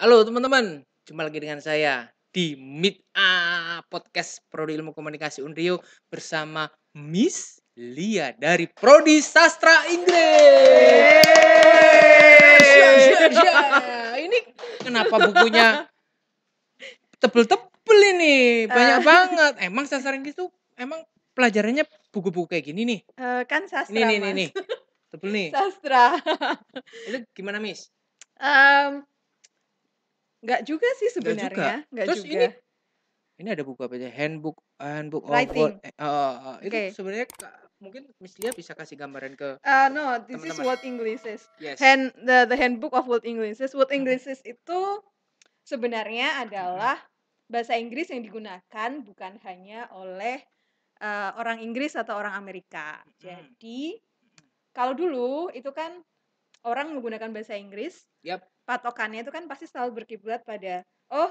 Halo teman-teman, jumpa lagi dengan saya di Meet Up Podcast Prodi Ilmu Komunikasi Unrio bersama Miss Lia dari Prodi Sastra Inggris. Ini kenapa bukunya tebel-tebel ini? Banyak banget. Emang sastra Inggris tuh emang pelajarannya buku-buku kayak gini nih? Kan sastra, Nih, Mas. tebel nih. Sastra. Itu gimana, Miss? Nggak juga sih Enggak juga. sebenarnya, nggak Terus juga. ini ada buku apa aja? Handbook Handbook of Writing. Itu Oke. sebenarnya mungkin Miss Lia bisa kasih gambaran ke No, this is teman-teman. World Englishes. Yes. The Handbook of World Englishes. World Englishes itu sebenarnya adalah bahasa Inggris yang digunakan bukan hanya oleh orang Inggris atau orang Amerika. Jadi kalau dulu itu kan orang menggunakan bahasa Inggris, Yap. patokannya itu kan pasti selalu berkiblat pada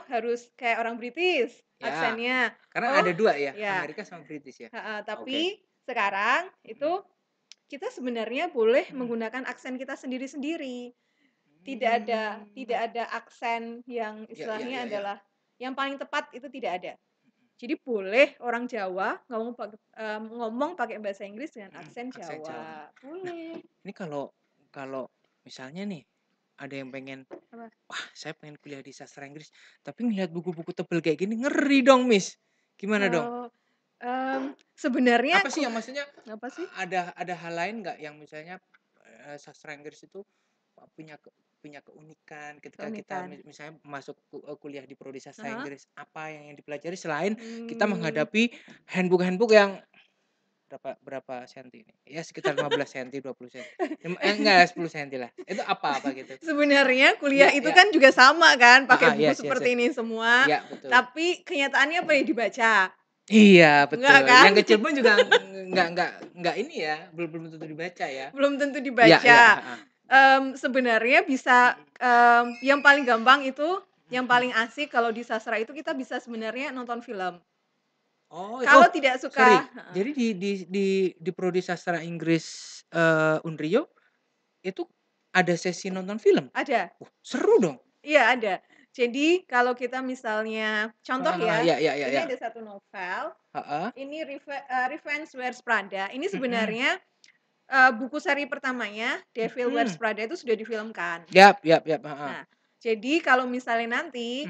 harus kayak orang British Ya. aksennya. Karena ada dua ya, Ya. Amerika sama British ya. Tapi sekarang itu kita sebenarnya boleh menggunakan aksen kita sendiri-sendiri. Tidak ada aksen yang istilahnya adalah yang paling tepat, itu tidak ada. Jadi boleh orang Jawa ngomong pakai bahasa Inggris dengan aksen Jawa. Boleh. Ini kalau misalnya nih ada yang pengen, Apa? wah saya pengen kuliah di sastra Inggris, tapi ngeliat buku-buku tebel kayak gini ngeri dong, Miss. Gimana dong? Sebenarnya Apa sih yang maksudnya? apa sih? Ada hal lain nggak yang misalnya sastra Inggris itu punya keunikan ketika kita misalnya masuk kuliah di prodi sastra Inggris, apa yang dipelajari selain kita menghadapi handbook yang berapa senti ini? Ya sekitar 15 senti, 20 senti. Enggak 10 senti lah. Itu apa gitu? Sebenarnya kuliah itu kan juga sama kan, pakai buku seperti ini semua. Iya, betul. Tapi kenyataannya apa yang dibaca? Iya, betul. Enggak kan? Yang kecil pun juga enggak ini ya, belum tentu dibaca ya. Belum tentu dibaca. Sebenarnya bisa yang paling gampang itu, yang paling asik kalau di sastra itu kita bisa sebenarnya nonton film. Kalau tidak suka. Jadi di prodi sastra Inggris Unrio itu ada sesi nonton film? Ada. Seru dong. Iya, ada. Jadi kalau kita misalnya contoh ya, ini ada satu novel. Ini Revenge Wears Prada. Ini sebenarnya buku seri pertamanya, Devil Wears Prada itu sudah difilmkan. Yap. Nah, jadi kalau misalnya nanti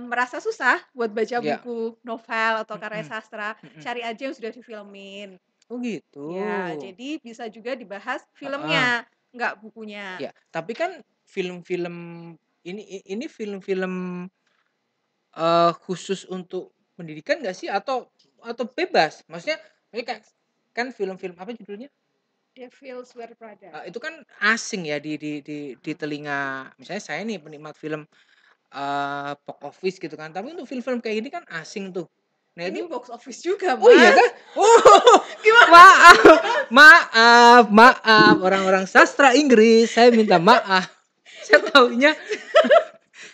merasa susah buat baca buku novel atau karya sastra, cari aja yang sudah difilmin. Oh gitu. Ya, jadi bisa juga dibahas filmnya, nggak bukunya. Ya, tapi kan film-film ini film-film khusus untuk pendidikan nggak sih atau bebas? Maksudnya ini kan film-film apa judulnya? Devil Wears Prada. Itu kan asing ya di telinga. Misalnya saya nih penikmat film box office gitu kan. Tapi untuk film-film kayak gini kan asing tuh. Nah, ini itu box office juga, Mas. Oh iya kan? Gimana? Maaf orang-orang sastra Inggris, saya minta maaf.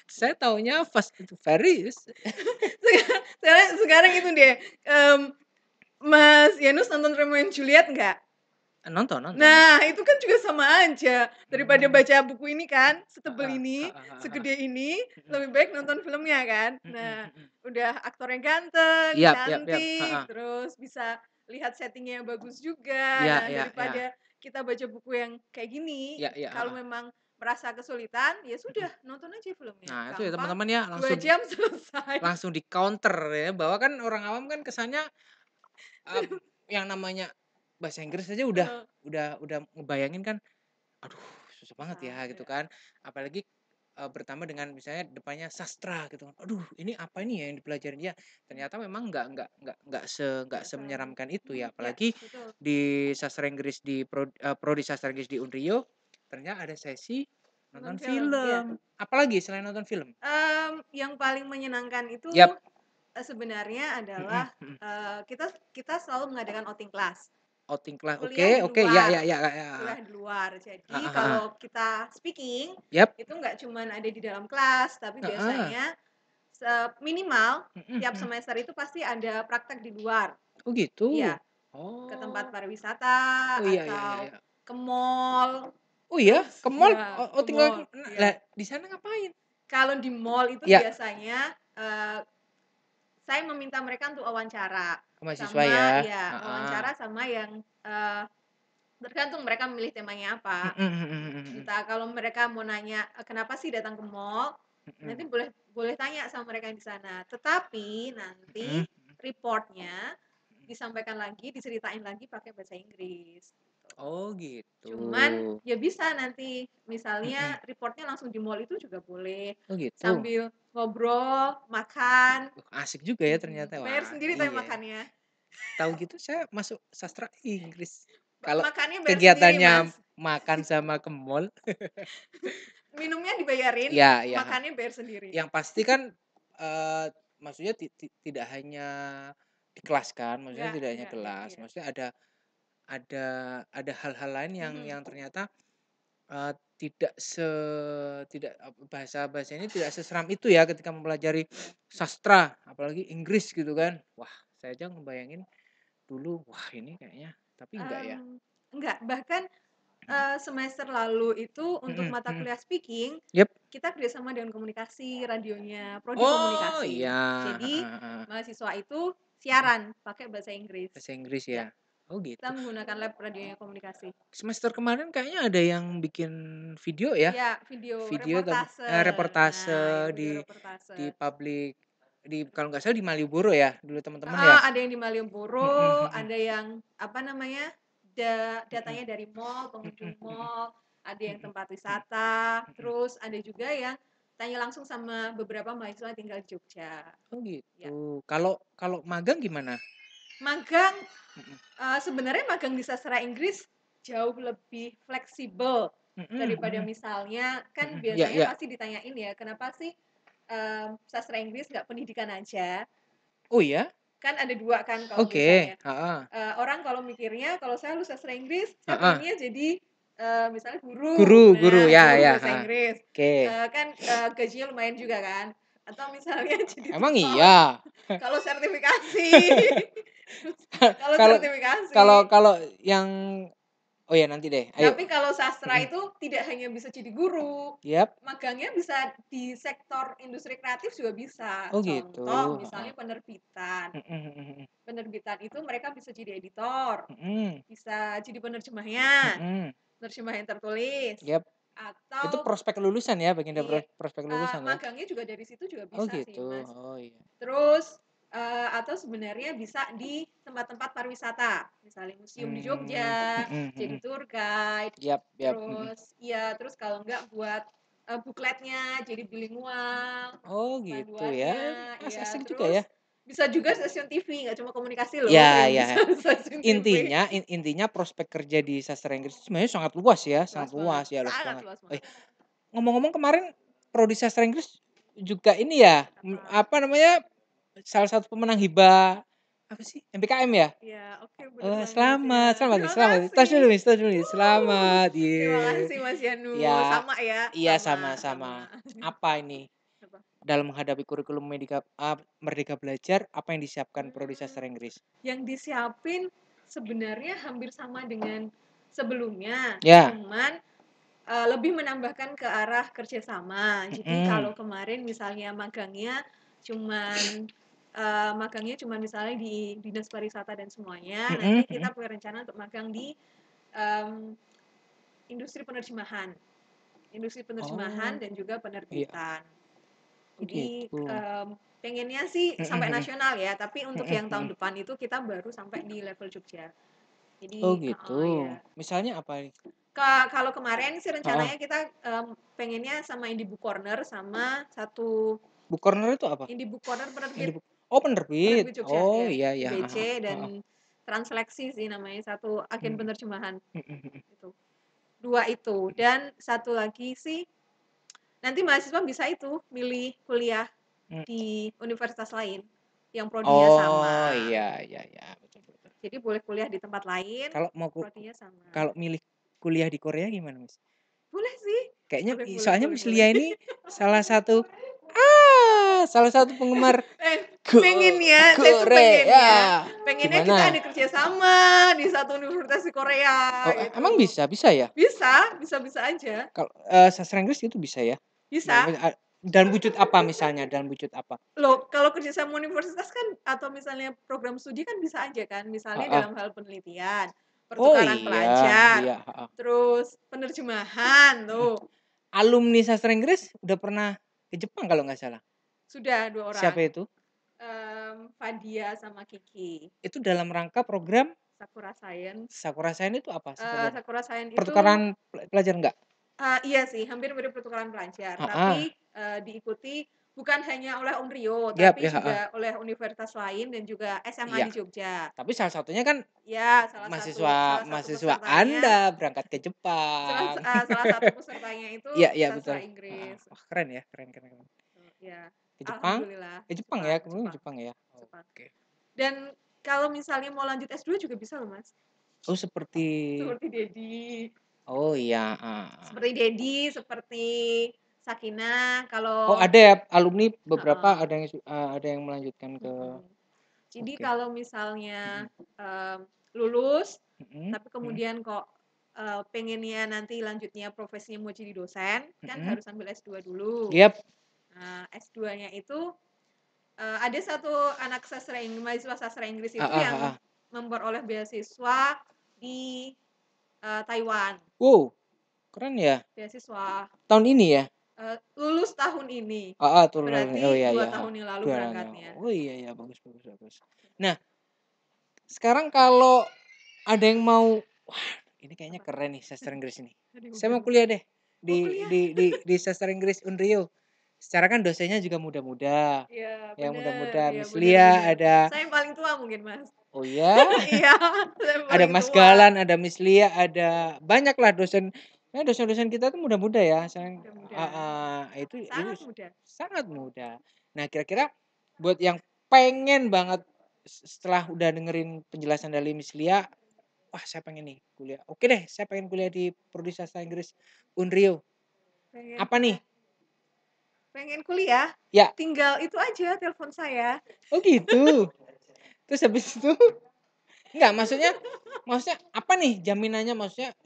Saya taunya Fast and Furious. Sekarang itu deh, Mas Yanus nonton Romeo and Juliet nggak? Nonton. Nah, itu kan juga sama aja. Daripada baca buku ini kan, setebel ini, segede ini, lebih baik nonton filmnya kan. Nah, udah aktornya ganteng, cantik, terus bisa lihat settingnya bagus juga. Nah, daripada kita baca buku yang kayak gini, kalau memang merasa kesulitan, ya sudah nonton aja filmnya. Nah, itu ya teman-teman ya, 2 jam selesai. Langsung di counter ya, bahwa kan orang awam kan kesannya yang namanya bahasa Inggris aja udah ngebayangin kan, aduh susah banget ya gitu kan. Apalagi bertambah dengan misalnya depannya sastra gitu kan. Aduh, ini apa ini ya yang dipelajarin ya? Ternyata memang nggak semenyeramkan itu ya. Apalagi di sastra Inggris di prodi sastra Inggris di Unrio ternyata ada sesi nonton film. Apalagi selain nonton film? Yang paling menyenangkan itu sebenarnya adalah kita selalu mengadakan outing class. Outing class. Oke, ya. Kuliah di luar. Jadi kalau kita speaking, itu nggak cuma ada di dalam kelas, tapi biasanya minimal tiap semester itu pasti ada praktek di luar. Oh gitu. Iya. Ke tempat pariwisata atau ke mall. Oh iya? Terus Ke mall? ya Oh oh ke tinggal mall, lah iya. di sana ngapain? Kalau di mall itu Ya, biasanya, saya meminta mereka untuk wawancara, ke mahasiswa ya? sama ya Heeh. wawancara sama yang, tergantung mereka memilih temanya apa. Mhm mhm mhm mhm. Entah kalau mereka mau nanya, "Kenapa sih datang ke mall?" Nanti Mhm. boleh boleh tanya sama mereka yang di sana. Tetapi nanti Mhm. report-nya disampaikan lagi, diceritain lagi pakai bahasa Inggris, gitu. Oh gitu. Cuman ya bisa nanti Mhm. misalnya report-nya langsung di mall itu juga boleh, Oh gitu. sambil ngobrol, makan, Asik juga ya ternyata. bayar Wah, sendiri tapi iya. makannya. Tahu gitu saya masuk sastra Inggris. Kalau Makannya bayar sendiri, kegiatannya Mas. makan sama ke mall, Minumnya dibayarin, iya iya, heeh. makannya bayar sendiri. Yang pasti kan, maksudnya tidak hanya di kelas kan, maksudnya tidak hanya Enggak, kelas, iya. maksudnya ada ada hal-hal lain yang ternyata, tidak tidak bahasa ini tidak seseram itu ya ketika mempelajari Iya. sastra, apalagi Inggris gitu kan. Wah, saya aja ngebayangin dulu, wah ini kayaknya tapi enggak ya? Enggak, bahkan, semester lalu itu untuk Mhm mata mhm. kuliah speaking, Yap. kita kerjasama dengan komunikasi, radionya prodi Oh iya, komunikasi. Jadi, heeh heeh. mahasiswa itu Mhm. siaran pakai bahasa Inggris. Bahasa Inggris Ya, ya? Oh gitu. kita menggunakan lab radionya komunikasi. Semester kemarin kayaknya ada yang bikin video ya? Ya, video Video tapi reportase. Nah, reportase itu video reportase. di publik di kalau nggak salah di Malioboro ya dulu teman-teman ya? Heeh, ada yang di Mhm Malioboro, mhm ada yang, apa namanya, mhm datanya dari mall, mhm pengunjung mhm mall, ada yang mhm tempat mhm wisata, mhm. terus ada juga yang tanya langsung sama beberapa mahasiswa yang tinggal di Jogja. Oh Ya. gitu. Kalau kalau magang gimana? Magang, Mhm sebenarnya magang di sastra Inggris jauh lebih fleksibel mhm daripada mhm misalnya kan mhm. Iya biasanya iya. pasti ditanyain ya, "Kenapa sih, sastra Inggris nggak pendidikan aja?" Oh iya? Kan ada 2 kan kalau Oke, biasanya. heeh Orang kalau mikirnya kalau saya lulus sastra Inggris, saya heeh. pengennya jadi, misalnya guru. Guru Nah, ya guru ya, bahasa heeh. Inggris, Oke. kan, gajinya lumayan juga kan. Atau misalnya jadi Emang tutor, iya? kalau sertifikasi. Kalau Kalau sertifikasi. kalau kalau yang oh ya nanti deh, ayo. Tapi kalau sastra Mhm. itu tidak hanya bisa jadi guru, Yap. magangnya bisa di sektor industri kreatif juga bisa. Oh gitu, Contoh heeh. misalnya penerbitan. Mhm mhm mhm. Penerbitan itu mereka bisa jadi editor, Mhm bisa jadi penerjemahnya, mhm. penerjemah yang tertulis, Yap. Itu atau prospek lulusan ya, bagian dari iya, prospek lulusan ya? magangnya juga dari situ juga Oh bisa sih, gitu, Mas. oh iya. Terus, atau sebenarnya bisa di tempat-tempat pariwisata, misalnya museum di Jogja, Mhm jadi mhm. tour guide, Yap yap, mhm. terus iya, terus kalau enggak buat, bukletnya jadi bilingual, Oh gitu ya, panduannya, iya, asik juga ya. terus bisa juga stasiun TV, nggak cuma komunikasi loh Ya yang bisa ya, stasiun TV. intinya prospek kerja di sastra Inggris itu sebenarnya sangat luas ya, sangat Luas banget, luas ya, luas sangat banget. luas Oh iya, banget. ngomong-ngomong kemarin prodi sastra Inggris juga ini ya, Apa? apa namanya, salah satu pemenang hibah apa sih, MPKM ya? Iya, oke, bener banget Selamat ya. selamat nih Terima selamat nih, kasih. tos dulu nih, Wuh, selamat, terima ye. kasih Mas Yanu, Iya sama ya, iya, sama sama-sama. sama. Apa ini, Apa? dalam menghadapi kurikulum Merdeka Belajar, apa yang disiapkan prodi Mmm, sastra Inggris? yang disiapin sebenarnya hampir sama dengan sebelumnya, Ya, cuman, lebih menambahkan ke arah kerjasama. Jadi mhm, kalau kemarin misalnya magangnya cuman misalnya di Dinas Pariwisata dan semuanya, mhm nanti mhm. kita punya rencana untuk magang di, mmm, industri penerjemahan. Industri penerjemahan Oh, dan juga iya. penerbitan. Oh Jadi, gitu. pengennya sih Mhm sampai mhm. nasional ya, tapi untuk Mhm yang tahun mhm. depan itu kita baru sampai di level Jogja. Oh Jadi gitu. heeh, ya. Misalnya apa nih? Kalau kemarin sih Heeh. rencananya kita, pengennya sama Indie Book Corner sama satu Book corner itu apa? Indie Book Corner Yang di penerbit oh penerbit. penerbit Jogja, Oh ya, iya iya, IBC heeh dan heeh. Transleksi sih namanya, satu agen Mhm. penerjemahan, Mhm mhm. itu. 2 itu, dan satu lagi sih nanti mahasiswa bisa itu, milih kuliah Mhm. di universitas lain, yang prodinya Oh sama. iya iya iya, betul betul. Jadi boleh kuliah di tempat lain, Kalau mau prodinya sama. kalau milih kuliah di Korea gimana, Mas? Boleh sih, Kayaknya boleh boleh soalnya boleh Miss boleh. Lia ini salah satu salah satu penggemar Saya tuh Korea. pengennya kita Gimana? ada kerjasama di satu universitas di Korea Oh, gitu. emang bisa ya? Bisa aja. Kalau sastra Inggris itu bisa ya? Bisa. Dan wujud apa misalnya? Dan wujud apa? Loh, kalau kerjasama universitas kan atau misalnya program studi kan bisa aja kan, misalnya Heeh. dalam hal penelitian, Oh pertukaran iya, pelajar, iya, heeh. terus penerjemahan tuh. Alumni sastra Inggris udah pernah ke Jepang kalau nggak salah. Sudah 2 orang. Siapa itu? Fadia sama Kiki. Itu dalam rangka program Sakura Science. Sakura Science itu apa sebenarnya? Sakura Science itu Pertukaran pelajar enggak? Iya sih, hampir mirip pertukaran pelajar, Heeh. tapi diikuti bukan hanya oleh Om Rio, Yap, tapi ya, juga oleh universitas lain dan juga SMA Iya. di Jogja. Tapi salah satunya kan Ya, salah satu mahasiswa pesertanya, Anda berangkat ke salah Jepang. satu pesertanya itu Iya, sastra betul. Inggris. Wah, keren ya, keren. Ya, Ke Jepang? alhamdulillah. Ke Jepang ya, kemudian Jepang ya. Jepang. Oke. Dan kalau misalnya mau lanjut S2 juga bisa loh, Mas. Oh, seperti Dedi. Oh iya, Seperti Dedi, seperti Sakinah, Oh, kalau ada ya alumni beberapa Heeh. ada yang melanjutkan ke Jadi Oke. kalau misalnya lulus, tapi Mhm. kemudian kok pengennya nanti lanjutnya profesinya mau jadi dosen, kan harus ambil S2 dulu. Yap. Nah, S2-nya itu ada satu anak mahasiswa sastra Inggris itu Heeh, yang memperoleh beasiswa di Taiwan. Wow, keren ya. Beasiswa. Tahun ini ya? Lulus tahun ini. Turun Berarti oh iya 2 tahun yang lalu 2 berangkatnya. Oh iya, bagus. Nah, sekarang kalau ada yang mau, wah ini kayaknya keren nih sastra Inggris ini. Saya mau kuliah deh di sastra Inggris Unrio. Secara kan dosennya juga muda-muda. Iya, Yang bener, muda-muda iya, Miss bener, Lia bener. ada. Saya yang paling tua mungkin, Mas. Oh iya? Iya, saya yang Ada paling Mas tua. Galan, ada Miss Lia, ada banyaklah dosen. Ya dosen-dosen kita tuh muda-muda ya. Itu Sangat muda. sangat muda. Nah, kira-kira buat yang pengen banget setelah udah dengerin penjelasan dari Miss Lia, wah saya pengen nih kuliah. Oke deh, saya pengen kuliah di Prodi Sastra Inggris Unrio. Apa nih? Pengen kuliah? Ya. Tinggal itu aja, telepon saya. Oh gitu. Terus habis itu enggak, maksudnya apa nih jaminannya? Maksudnya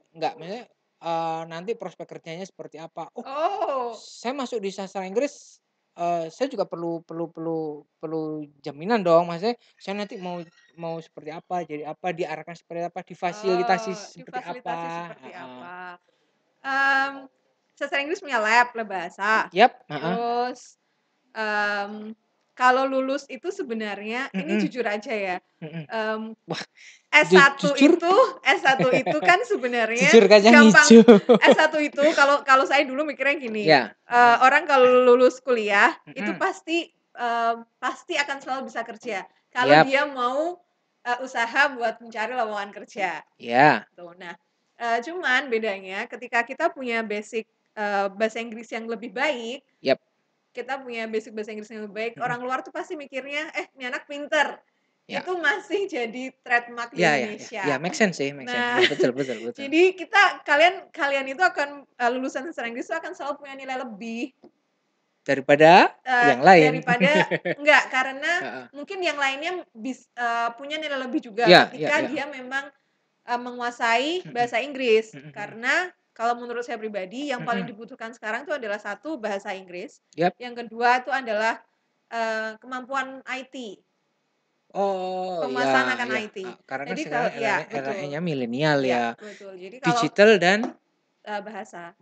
nanti prospek kerjanya seperti apa? Oh. Saya masuk di sastra Inggris, saya juga perlu jaminan dong. Maksudnya saya nanti mau seperti apa, jadi apa, diarahkan seperti apa, difasilitasi seperti apa. Sastra Inggris punya lab bahasa. Yap, Terus kalau lulus itu sebenarnya ini jujur aja ya. Wah, S1 jujur? S1 itu kan sebenarnya Jujur kacang gampang. hijau. S1 itu kalau saya dulu mikirnya gini. Ya. Orang kalau lulus kuliah itu pasti akan selalu bisa kerja. Kalau Yap. dia mau usaha buat mencari lowongan kerja. Ya. Tuh. Nah, cuman bedanya ketika kita punya basic bahasa Inggris yang lebih baik. Yap. Kita punya basic bahasa Inggris yang lebih baik, orang luar tuh pasti mikirnya, ini anak pinter. Ya. Itu masih jadi trademark di Indonesia. Ya, make sense sih, make sense. Nah, Ya, betul. jadi kalian itu akan lulusan sastra Inggris itu akan selalu punya nilai lebih daripada yang lain. Enggak, karena mungkin yang lainnya punya nilai lebih juga ketika dia memang menguasai bahasa Inggris. Karena kalau menurut saya pribadi yang paling dibutuhkan sekarang itu adalah satu bahasa Inggris. Yap. Yang kedua itu adalah kemampuan IT. Penguasaan akan IT. Karena Jadi sekarang eranya milenial ya. Betul. Jadi digital dan bahasa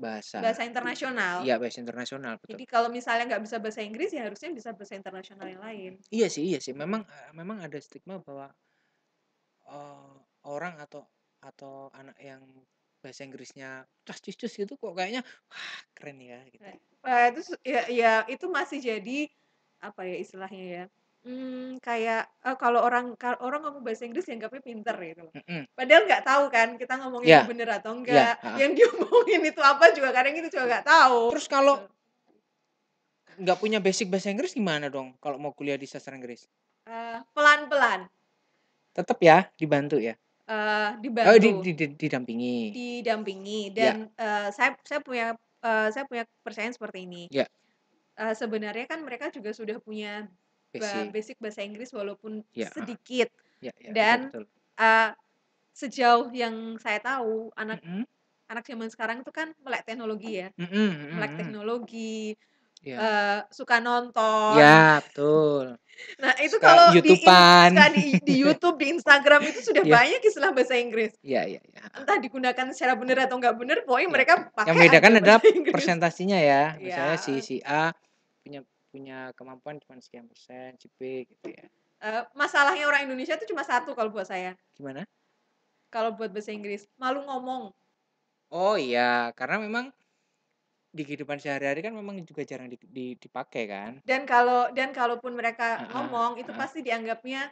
internasional. Iya, bahasa internasional, betul. Jadi kalau misalnya nggak bisa bahasa Inggris ya harusnya bisa bahasa internasional yang lain. Iya sih. Memang ada stigma bahwa orang atau anak yang bahasa Inggrisnya cus gitu kok kayaknya wah keren ya gitu. Itu itu masih jadi apa ya istilahnya ya? Kayak kalau orang ngomong bahasa Inggris dianggapnya pinter gitu loh. Padahal nggak tahu kan kita ngomongin itu bener atau enggak. Yang diomongin itu apa juga kadang kita juga nggak tahu. Terus kalau nggak punya basic bahasa Inggris gimana dong kalau mau kuliah di sastra Inggris? Pelan-pelan. Tetap ya dibantu ya? Dibantu. Didampingi Dan saya punya kepercayaan seperti ini. Ya. sebenarnya kan mereka juga sudah punya Basic. basic bahasa Inggris walaupun Ya, sedikit. Ya, betul Dan betul. Sejauh yang saya tahu, anak Mhm. anak zaman sekarang itu kan melek teknologi ya, Mhm mhm melek mhm. teknologi, Iya. suka nonton. Ya, betul. Nah, itu Suka kalau YouTube-an. suka di YouTube, di Instagram itu sudah Iya. banyak istilah bahasa Inggris. Iya iya iya, heeh. Entah digunakan secara benar atau nggak benar, pokoknya Iya. mereka Yang pakai aja membedakan adalah bahasa Inggris. persentasinya ya. Misalnya Iya. si A punya punya kemampuan cuma sekian persen, si B gitu ya. Masalahnya orang Indonesia itu cuma satu kalau buat saya. Gimana? Kalau buat bahasa Inggris, malu ngomong. Oh iya, karena memang di kehidupan sehari-hari kan memang juga jarang dipakai kan. Dan kalaupun mereka Heeh ngomong, itu heeh. pasti dianggapnya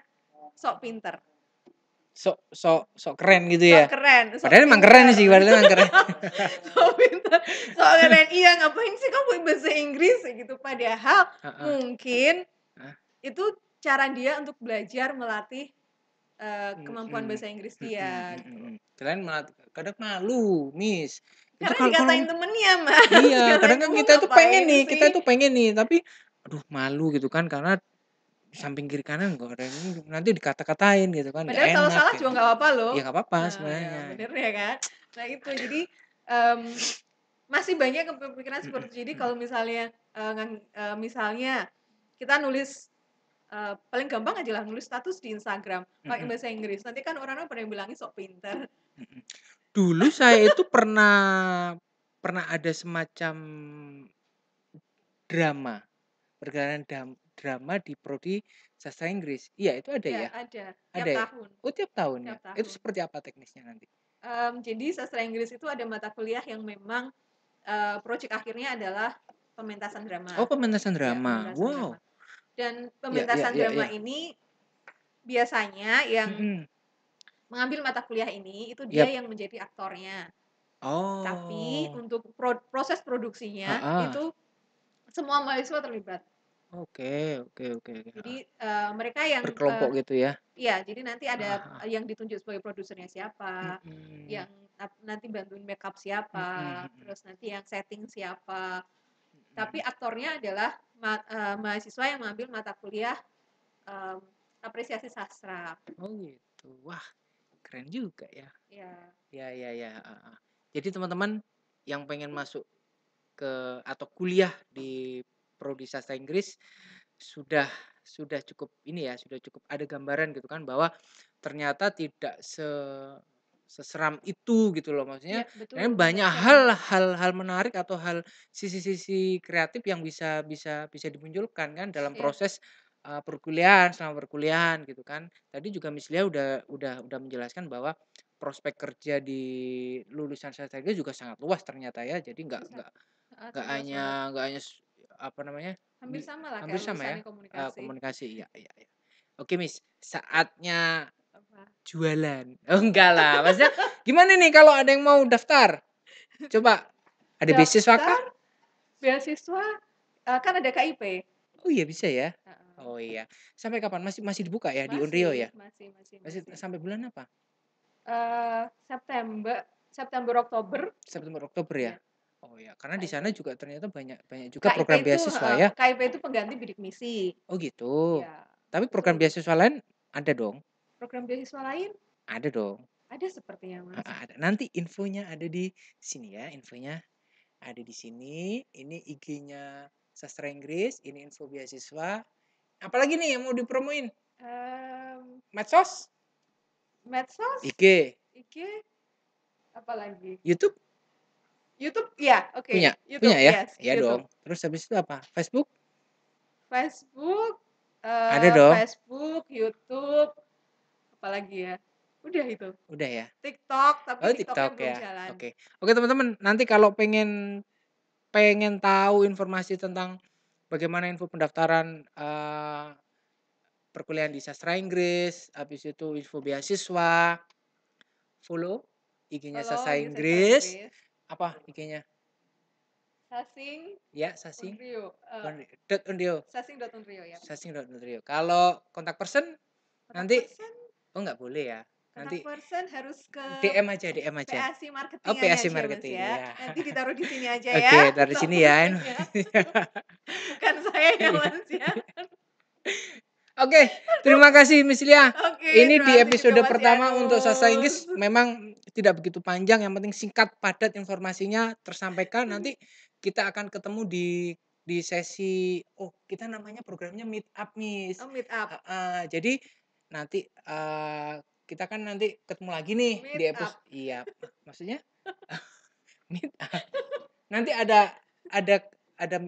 sok pinter. Sok keren gitu Sok ya. keren, sok Padahal emang keren pinter. sih, padahal emang keren. Sok pinter, sok keren. Iya, ngapain sih kamu bahasa Inggris gitu. Padahal Heeh. mungkin Heeh. itu cara dia untuk belajar melatih kemampuan Mhm. bahasa Inggris Mhm dia gitu loh. mhm. Kalian malah kadang malu, Miss. Itu Karena kalau dikatain temennya, Mas. iya, kadang Dikatain, kan "Kamu pengen ngapain nih, sih?" kita tuh pengen nih, tapi aduh malu gitu kan karena samping kiri kanan nggak ada yang nanti dikata-katain gitu kan, nggak Padahal enak salah-salah gitu. juga nggak apa-apa loh. Ya nggak apa-apa Nah, ya sebenarnya. bener ya kan? Nah itu, jadi, mmm, masih banyak kepikiran Mhm seperti itu. Jadi mhm. kalau misalnya, misalnya kita nulis, paling gampang aja lah nulis status di Instagram pakai Mhm bahasa Inggris, nanti kan orang-orang pada bilangnya sok pinter. mhm. Dulu saya itu pernah pernah ada semacam drama, pergerakan drama di prodi sastra Inggris. Iya, itu ada Ya ya? ada, tiap Ada ya? tahun Oh, tiap tahun ya? tiap Itu tahun. seperti apa teknisnya nanti? Jadi sastra Inggris itu ada mata kuliah yang memang, project akhirnya adalah pementasan Oh, drama. pementasan Ya, drama. pementasan drama. Wow. Dan Ya ya pementasan ya drama ya. ini biasanya yang Mhm. mengambil mata kuliah ini, itu dia Yap. yang menjadi aktornya. Tapi Oh. untuk proses produksinya, Heeh. itu semua mahasiswa terlibat. Oke oke oke oke, Jadi, heeh. mereka yang, Berkelompok gitu ya? iya, jadi nanti Heeh ada heeh. yang ditunjuk sebagai produsernya siapa, Mhm. yang nanti bantuin makeup Mhm siapa, mhm. terus nanti yang setting siapa. Tapi Mhm. aktornya adalah mahasiswa yang mengambil mata kuliah, mmm, apresiasi sastra. Oh gitu. Wah, keren juga ya. Ya. Ya ya ya, heeh heeh. Jadi teman-teman yang pengen masuk ke atau kuliah di prodi sastra Inggris sudah cukup ini ya, sudah cukup ada gambaran gitu kan bahwa ternyata tidak seseram itu gitu loh. Maksudnya Iya, betul, nggak banyak serem. hal menarik atau sisi-sisi kreatif yang bisa dimunculkan kan dalam Iya, proses, perkuliahan, selama perkuliahan gitu kan. Tadi juga Miss Lia udah menjelaskan bahwa prospek kerja di lulusan sastra Inggris juga sangat luas ternyata ya. Jadi bisa. Heeh, nggak luas banget. hanya apa namanya, Hampir sama lah hampir kayak sama ya, lulusannya komunikasi. komunikasi, iya iya iya. Oke Miss, saatnya Apa? jualan. Oh enggak lah, maksudnya gimana nih kalau ada yang mau daftar? Coba, ada beasiswa kah? Daftar beasiswa, kan ada KIP. Oh iya bisa ya? Heeh. Oh iya. Sampai kapan? Masih masih dibuka ya di Unrio Masih ya? masih masih Masih masih. sampai bulan apa? September September, Oktober. September, Oktober ya? Iya, Oh ya, karena di KIP. sana juga ternyata banyak banyak juga KIP program itu beasiswa heeh, ya? KIP itu pengganti bidik misi. Oh gitu. Iya, Tapi program betul. beasiswa lain ada dong? Program beasiswa lain Ada dong? ada sepertinya, Mas. Heeh, ada. Nanti infonya ada di sini ya, infonya ada di sini. Ini IG-nya Sastra Inggris, ini info beasiswa. Apalagi nih yang mau dipromoin? Mmm, Medsos? medsos, IG? IG, apalagi? YouTube? YouTube, iya, Punya? oke. Punya YouTube, ya? yes, Iya YouTube. dong. Terus habis itu apa? Facebook? Facebook, Ada dong? Facebook, YouTube, apalagi ya? Udah itu. Udah ya? TikTok, tapi Oh TikTok-nya TikTok belum ya? jalan. Oke. Oke teman-teman, nanti kalau pengen pengen tahu informasi tentang bagaimana info pendaftaran, perkuliahan di sastra Inggris, habis itu info beasiswa, follow IG-nya Follow Sastra IG Sastra Inggris. Inggris, Apa IG-nya? Sasing Ya, Sasing Unrio, Unrio. sasing.unrio ya. Sasing.unrio. Kalau kontak person Kontak nanti person, oh nggak boleh ya? Kontak Nanti person harus ke DM aja. PAC Oh, marketing PAC aja Mas marketing, ya. iya. Nanti ditaruh di sini aja ya Oke, taruh di sini ya. nomornya. Bukan saya ya Iya. Mas ya. Oke, terima kasih Miss Lia. Oke, Ini di terima kasih juga episode Mas pertama untuk Sastra Yanus. Inggris memang tidak begitu panjang, yang penting singkat, padat, informasinya tersampaikan. Nanti kita akan ketemu di sesi, kita namanya programnya meet up, Miss. Oh, meet up. Jadi nanti kita kan nanti ketemu lagi nih Meet di episode. up. Iya, maksudnya meet up. Nanti ada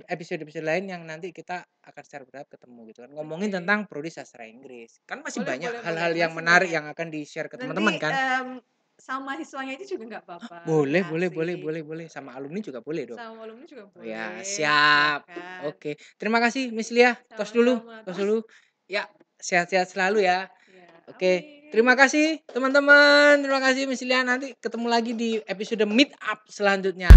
episode-episode lain yang nanti kita akan secara bertahap ketemu gitu kan. Ngomongin tentang prodi sastra Inggris. Kan masih Boleh banyak boleh boleh, hal-hal yang masih menarik banyak. yang akan di-share ke Nanti, teman-teman kan. sama siswanya itu juga nggak apa-apa, Boleh, asik. sama alumni juga boleh dong. Sama alumni juga Oh ya, boleh, siap. silakan. Oke. Terima kasih Miss Lia. Tos dulu. Sama-sama. Ya, sehat-sehat selalu ya. Iya, Oke. amin. Terima kasih teman-teman. Terima kasih Miss Lia. Nanti ketemu lagi di episode meet up selanjutnya.